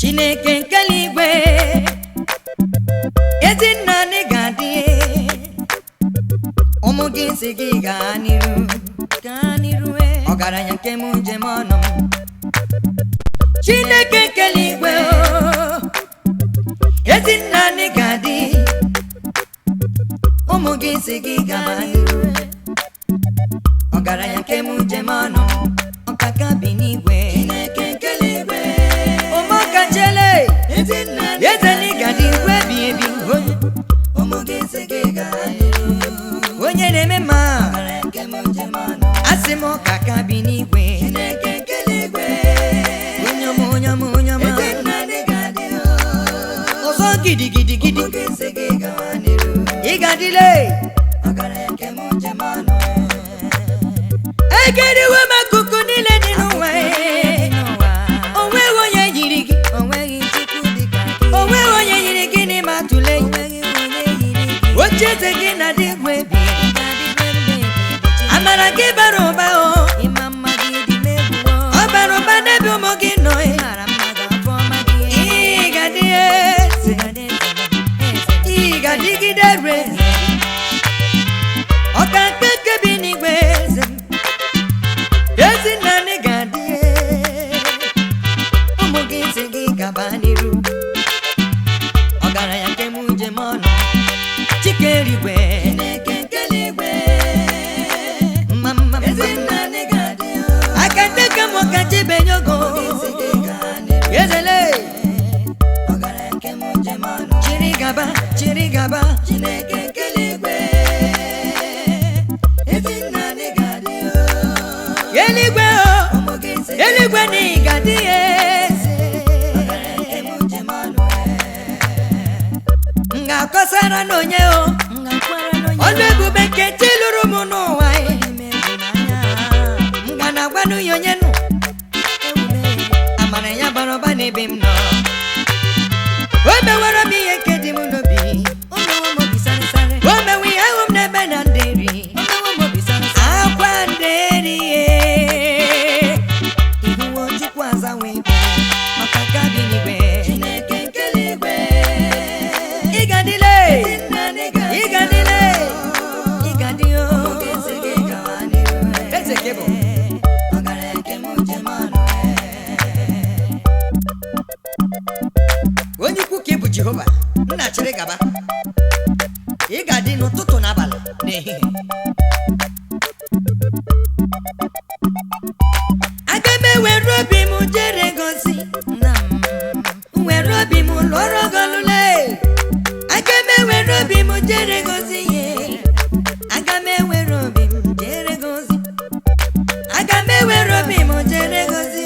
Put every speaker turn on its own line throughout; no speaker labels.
Chineke nke eluigwe ezi nna anyị ga-adị ụmụ gị si gị gaa n'iru ọgaranya nke m njem ọnụ m Chineke nke eluigwe ezi nna anyị ga-adị ụmụ gị si gị gaa n'iru ọgaranya nke m njem ọnụ m ọkaka bi n'igwe Chineke nke eluigwe Yezeni gadi webi ebi onye na-eme ma asị m ọkaka bi n'igwe onye ọzọ gidigidi ị gadile egeriwe m akụkụ niile dị n'ụwa onweghị onye yiri gị onweghị onye yiri gị n'ime atụle oche eze gị na dị egwu ebi amara gị bara ụba ọ bara ụba n'ebe ụmụ gị nọ ị ga-adịgide re ọka nke nke bi n'igwe ezi nna anyị ga-adị ụmụ gị si gị gaba n'iru ọgaranya nke m njem ọnụ chike eluigwe aka ndeke m ọka chibenye ogo ezele chiri gaba Chineke nke eluigwe eluigwe eluigwe na ị ga-adị akọsara n'onye ọnụ ebube nke chi lụrụ m n'ụwa nga na-agwanụ ya onye nụ amara ya bara ụba n'ebe m nọ o mewara m ihe nke dị m n'obi o mewe ihe ahụ m n'ebe na nderi akwa nderi ihuwo Chukwu azawa ebe ọkaka bi n'igwe onye ikwu ka ị bụ Jehova nna chịrị gaba ị ga-adị n'ụtụtụ n'abalị n'ehihie aga m ewere obi m jere gozi were obi m lụọrọ golule aga m ewere obi m jere gozi ihe aga m ewere obi m jere gozi aga m ewere obi m jere gozi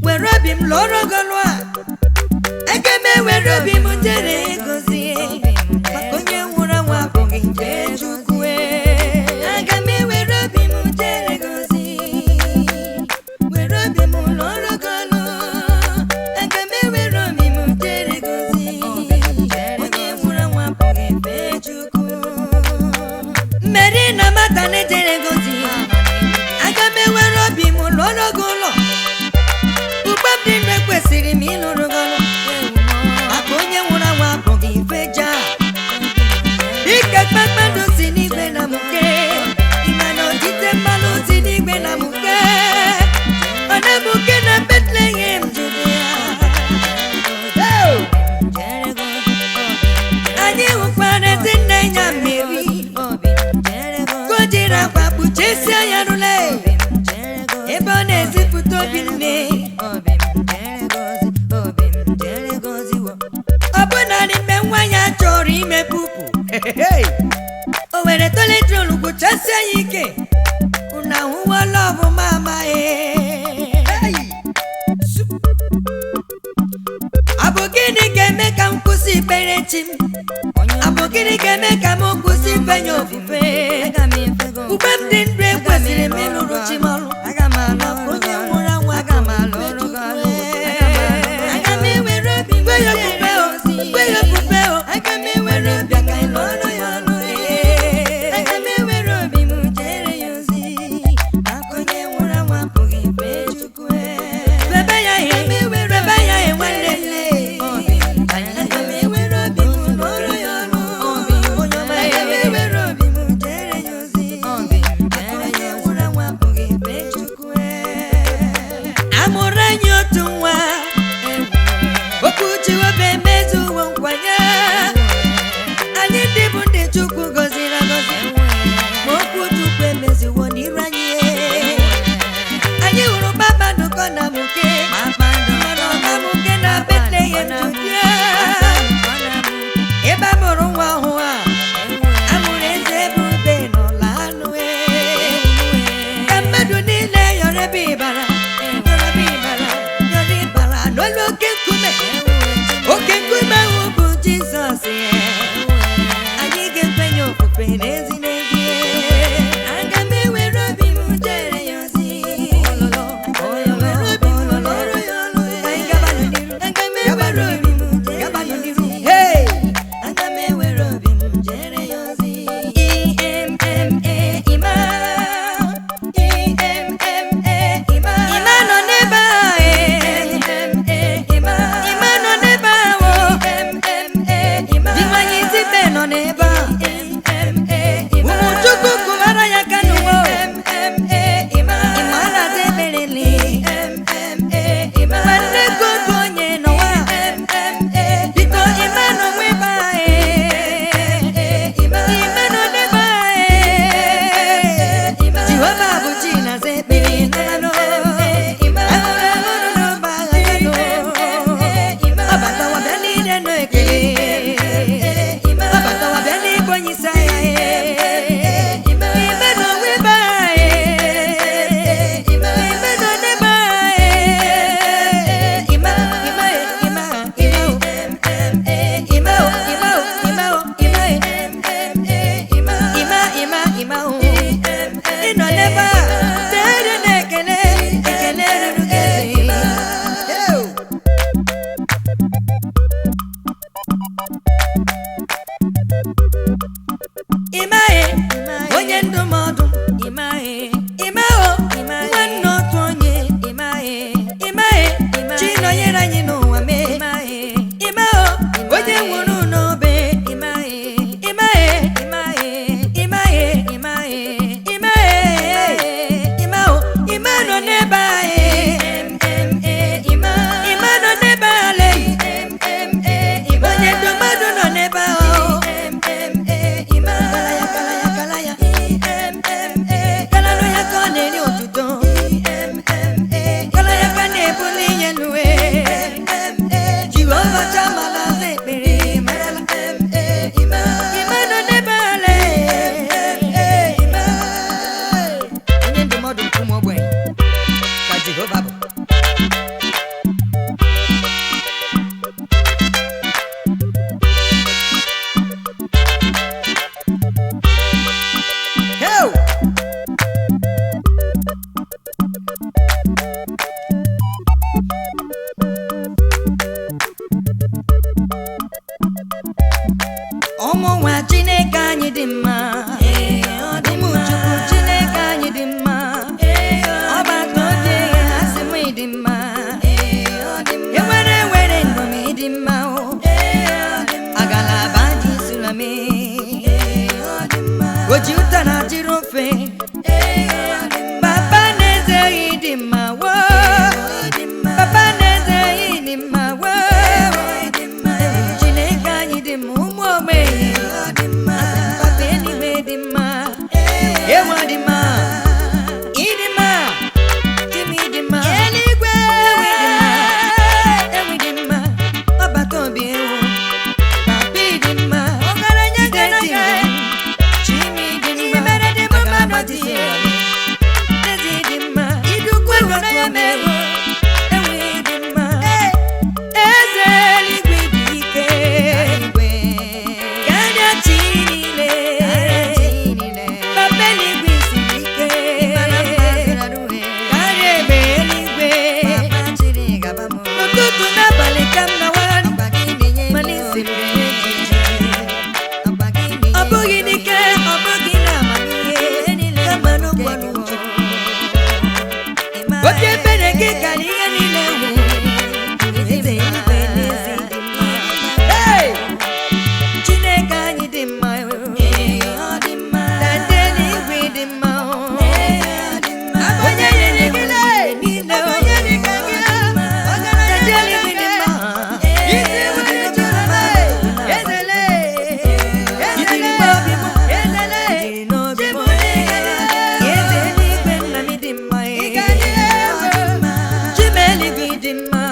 were obi m lụọrọ golu a aga m ewere obi m jere gozi maka onye nwụrụ anwụ abụghị nje Chukwu aga m ewere obi m jere gozi were obi m lụọrọ golu aga m ewere obi m jere gozi onye nwụrụ anwụ abụghị nje Chukwu mmeri na mata na jere gozi aga m ewere obi m lụọrọ golu ugbo m dị ndụ ekwesịrị m ịlụrụ golu maka onye nwụrụ anwụ abụghị ife ja ike kpakpando si n'igwe na mụke ịma na odide mmanụ si n'igwe na mụke ọ na-emuke na Bethlehem Judea anyị hụkwara ezi nne ya Meri ka o jiri akwa kpuchesie ya rụle ebe ọ na-ezipụta obi nne ọ bụ naanị mgbe nwa ya chọrọ ime pupu o were toletrol gwụchasie ya ike unu ahụwala ọbụma amaghị ọ bụ gịnị ga-eme ka m kwụsị ikpere chi m ọ bụ gịnị ga-eme ka m kwụsị ifenye ofufe ugbe m dị ndụ ekwesịrị m ịlụrụ chi m ọrụ onye nwụrụ anwụ aga m alụ ọrụ aga m ewere obi mgbe ya okpukpe ebe amụrụ nwa ọhụụ a amụrụ eze ebube n'ụlọ anụ ka mmadụ niile yọrọ ebe ịbara yọrọ ịbara n'olu oke nkume ahụ bụ Jizọs anyị ga-ekwenye ofufe n'ezi n'ezi aga m ewere obi m jere ya ozi onye ndụmọdụ nwanne otu onye chi nọnyere anyị n'ụwa mee onye nwụrụ n'obe ime nọ n'ebe anyị nọ n'ebe ale onye ndụmọdụ nọ n'ebe ahụ ụmụ nwa Chineke anyị dị mma ụmụ Chukwu Chineke anyị dị mma ọgbata obi asị m dị mma ewere ndụm dị mma agalaba ji sulame oji ụtara jiri ofe papa na-ezeghị dị mma papa na-ezeghị dị mma Chineke anyị dị mma ụmụ ogbenye papa eluigwe dị mma ewa dị mma ịdị mma Chimi dị mma eluigwe ewi dị mma ọbata obi ewu papa dị mma ọgaranya ga-eti Chimi dị mma agalaba dị ezi dị mma idukwe n'otu ọmewu ewi dị mma eze eluigwe dị ike karịa chi niile papa eluigwe siri ike karịa egbe eluigwe n'ụtụtụ n'abalị ka m nawara mana isiri ọ bụghị n'ike ọ bụghị n'amamihe kama n'ụkwara uche oke ebere gị karịa ihe niile wu eze eluigwe n'ezi dị mma Chineke anyị dị mma dade eluigwe dị mma onye nyere gị niile onye dị ka gị dade eluigwe dị mma isi nwere chọrọ ezele ijiri n'obi m ezele eze eluigwe nna m dị mma Chima eluigwe dị mma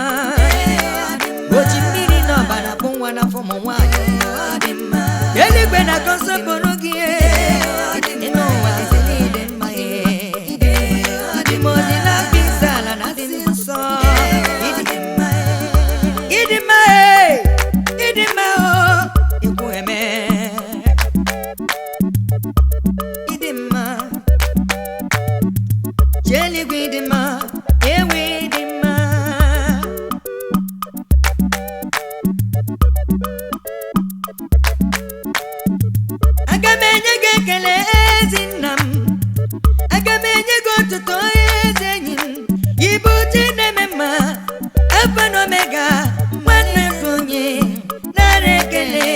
oji mmiri n'ọbara bụ nwa n'afọ ụmụ nwaanyị kwenda konsoporo gie ino wati ni mai idi mozi na pisala na sinso idi mai o ikueme idi ma jeli gwidi ma ewe idi ma agamenye gekele ezinam agamenye gotuto ezenyim ibuti nemema alfa omega mwana fonye narekele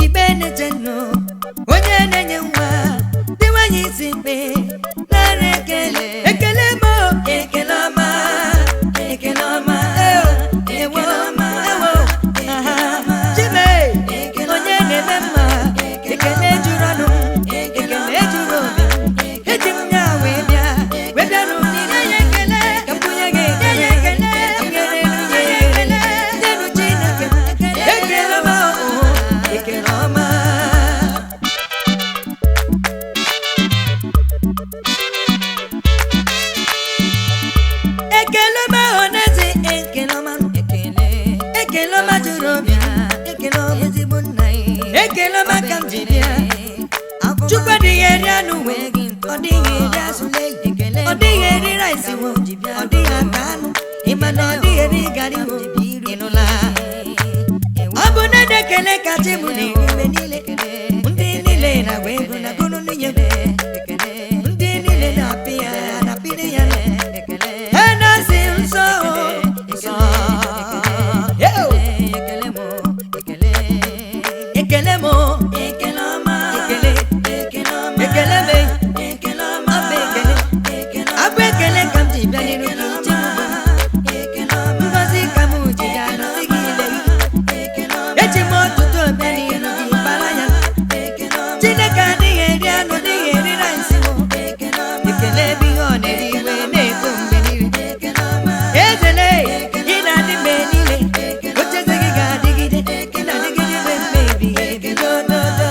ibene jeno onye nenye nwa diwanyi simbe narekele ekelemo ekeloma ekeloma ekeloma jime onye nemema ekele juranu ekele juro etim nyawe bia webianu ni yekele kapuya yekele ngere yekele denu china ekeloma ekeloma ekeloma onezi ekeloma juro bia ekeloma ezibunai ekeloma kamjibia chukwa digeri anuwe odigeri asule odigeri raisi wo odigeri kanu imana odigeri gari wo inula abuna dekele kachimu ni menile undi nile na wego na kunu niye undi nile na pia na pide ya hana simso ekelemo ekeloma ekeleme ekeloma abekele kamti bani ruti ngozi kamuji ya no sigile echimo tuto bani ruti balanya chineka ni eria no ni eri raisi wo ekele bi one riwe ne tumbe ni ezele ina di benile ocheze giga digide ina digide baby ekelodo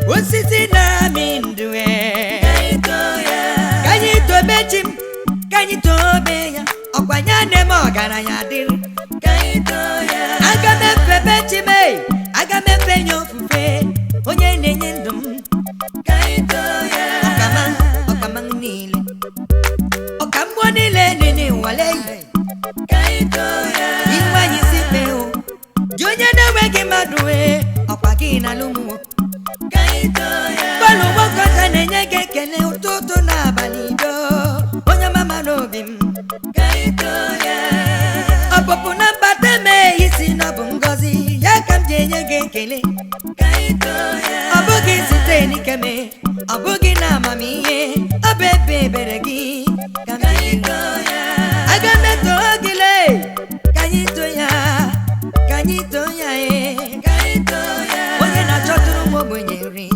osisi na mindue kanyitobeya okwanyane mogaranya diri agamefe bechime agamefe nyofufe onye nenye ndum okama nile okambo nile nini wale iwanyi sipeo jonye dewegi madue okwakina lumu Balu wakata nenye kekele utoto na balido Onya mama nobim Apopo na bateme isi na bungozi Yakamje nye kekele Abugi siteni keme Abugi na mamiye Abebe beregi Agameto agile Kanyito ya Onye na choturu mwobo nyeri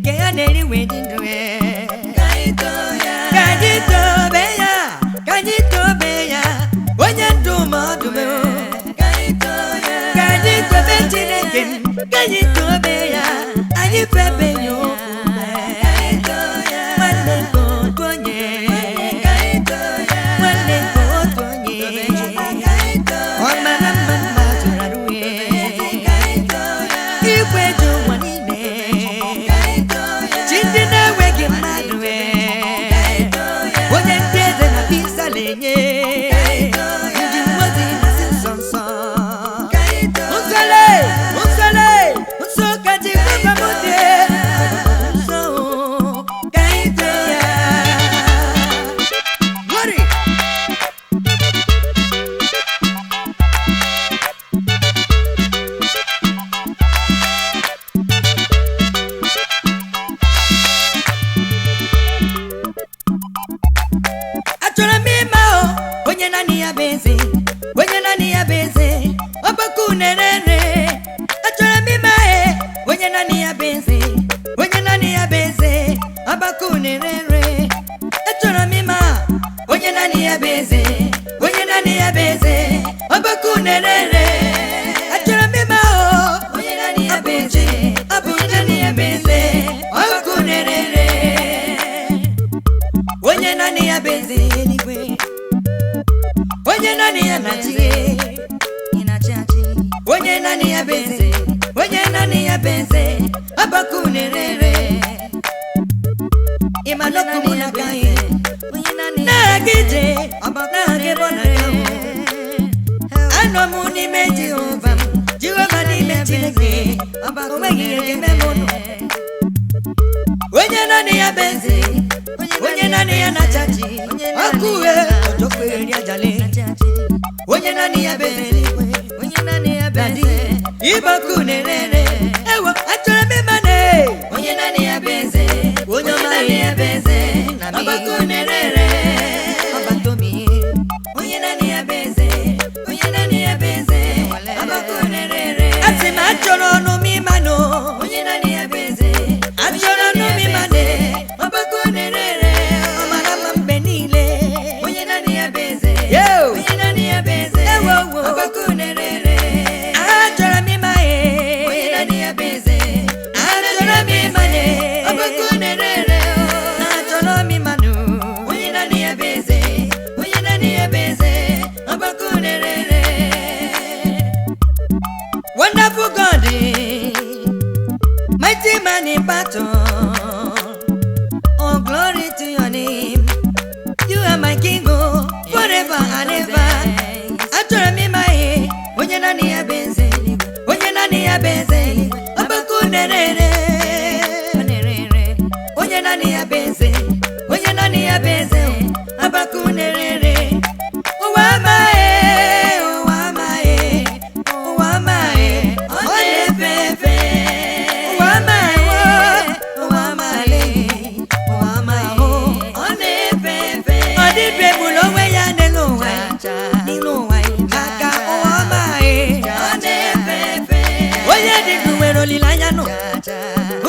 Kehaneri wedindwe Kanyito beya Onye ndumodume Kanyito bechineken Kanyito beya Anyife benyo Mwane kotonye Mwane kotonye Omana mama turaruye Ikwe juwa nine Chindina wegi madwe Onye nteze na pisa lenye Njimwazi na sinsonso Unsole Unsoka jikufa mute Unso Kaito ya Glory Achora mima o Onye nani ya bezi bụ eze, onye naanị ya bụ eze, ọgbakọ unerere. Achọrọ m ịma onye naanị ya bụ eze, ọ bụ onye naanị ya bụ eze, ọgbakọ unerere. Onye naanị ya bụ eze eluigwe, onye naanị ya na-achị, onye naanị ya bụ eze, onye naanị ya bụ eze, ọgbakọ unerere. Ịma n'okwu na gaghị na-aga ije, na-aga ebe ọ na-aga. Anọ m n'ime Jehova, Jehova n'ime Chineke, o nweghị ihe ga-eme m ụlọ. Onye naanị ya bụ eze, onye naanị ya na-achachi, ọkụ uhe ọjọkwa eri ajali. Onye naanị ya bụ eze, ịgbakọ unerere. Ewo, achọrọ m ịma na onye naanị ya bụ eze, onye naanị ya bụ eze, ọgbakọ unerere. Onye naanị ya bụ eze, onye naanị ya bụ eze, ọgbakọ unerere. Asị m achọrọ ọnụ m ịma na onye naanị ya bụ eze, achọrọ ọnụ m ịma na ọgbakọ unerere. Ọ mara mma mgbe niile, onye naanị ya bụ eze, onye naanị ya bụ eze, ọgbakọ unerere. Achọrọ m ịma onye naanị ya bụ eze, achọrọ m ịma na ọgbakọ unerere. Achọrọ m ịma na onye naanị ya bụ eze, onye naanị ya bụ eze, ọgbakọ unerere. Wonderful God, mighty man in battle, oh glory to your name. You are my king, oh, forever and ever. Achọrọ m ịma onye naanị ya bụ eze, onye naanị ya bụ eze, ọgbakọ unerere. Onye naanị ya bụ eze, onye naanị ya bụ eze, ọgbakọ unerere. Ụwa amaghị, ụwa amaghị, ụwa amaghị, ọ na-efe efe. Ụwa amaghị, ụwa amaghị, ụwa amaghị, ọ na-efe efe. Ọ dịbe egbula onwe ya n'elu ụwa, n'elu ụwa, maka ụwa amaghị, ọ na-efe efe. Onye dị ndụ nwere olileanya nụ,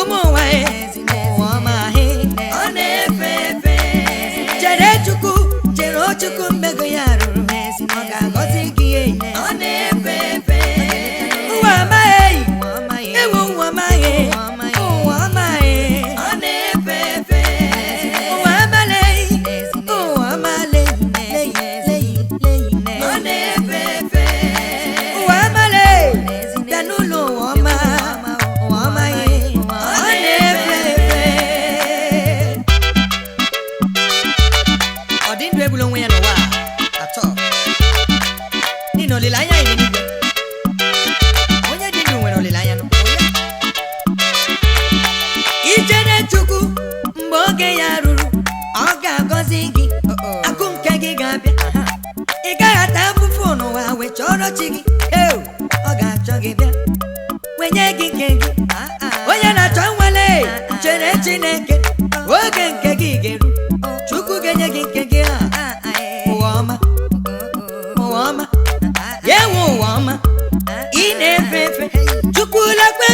ụmụ ụwa, ụwa amaghị, ọ na-efe efe. Chere Chukwu, chere Chukwu mmego ya rụrụ, ọ ga-agọzi gị, ọ na-efe efe. Ụwa amaghị, ewu ụwa amaghị, ụwa amaghị, ọ na-efe efe. Ụwa amaghị, ụwa amaghị, ọ na-efe efe. Ụwa amaghị, bịa n'ụlọ ụwa ọma, ụwa amaghị, ọ na-efe efe. Ọ dị ndụ egbula onwe ya n'ụwa atọ, n'ihi na olileanya dị n'igwe. Onye dị ndụ nwere olileanya n'ụwa. Ichere Chukwu mgbe oge ya ruru, ọ ga-agọzi gị, akụ nke gị ga-abịa. Ị gaghị ata afụfụ n'ụwa wee chọrọ chi gị, ọ ga-achọ gị bịa wenye gị nke gị. Onye na-achọ nwale, chere Chineke, oge nke gị ga-eru, Chukwu ga-enye gị nke gị. Ụwa ọma, ụwa ọma, ya enwe ụwa ọma, ị na-efe efe. Chukwu lekwe